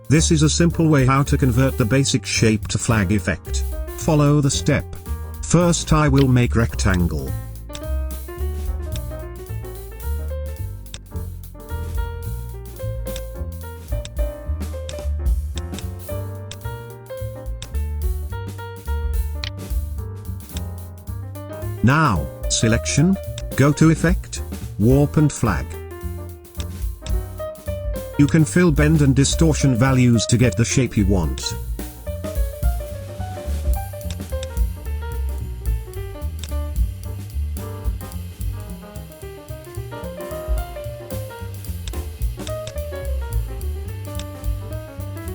This is a simple way how to convert the basic shape to flag effect. Follow the step. First I will make rectangle. Now, selection, go to Effect, Warp and Flag. You can fill bend and distortion values to get the shape you want.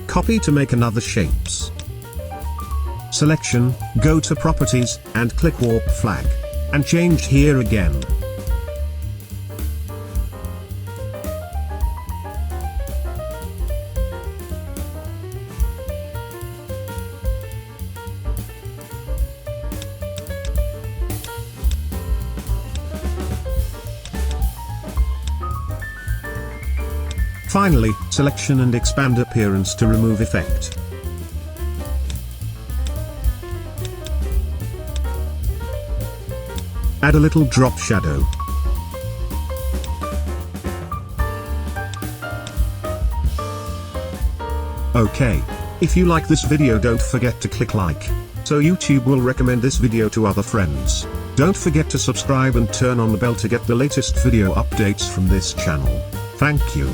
Copy to make another shapes. Selection, go to Properties, and click Warp Flag. And change here again. Finally, selection and expand appearance to remove effect. Add a little drop shadow. Okay. If you like this video, don't forget to click like, so YouTube will recommend this video to other friends. Don't forget to subscribe and turn on the bell to get the latest video updates from this channel. Thank you.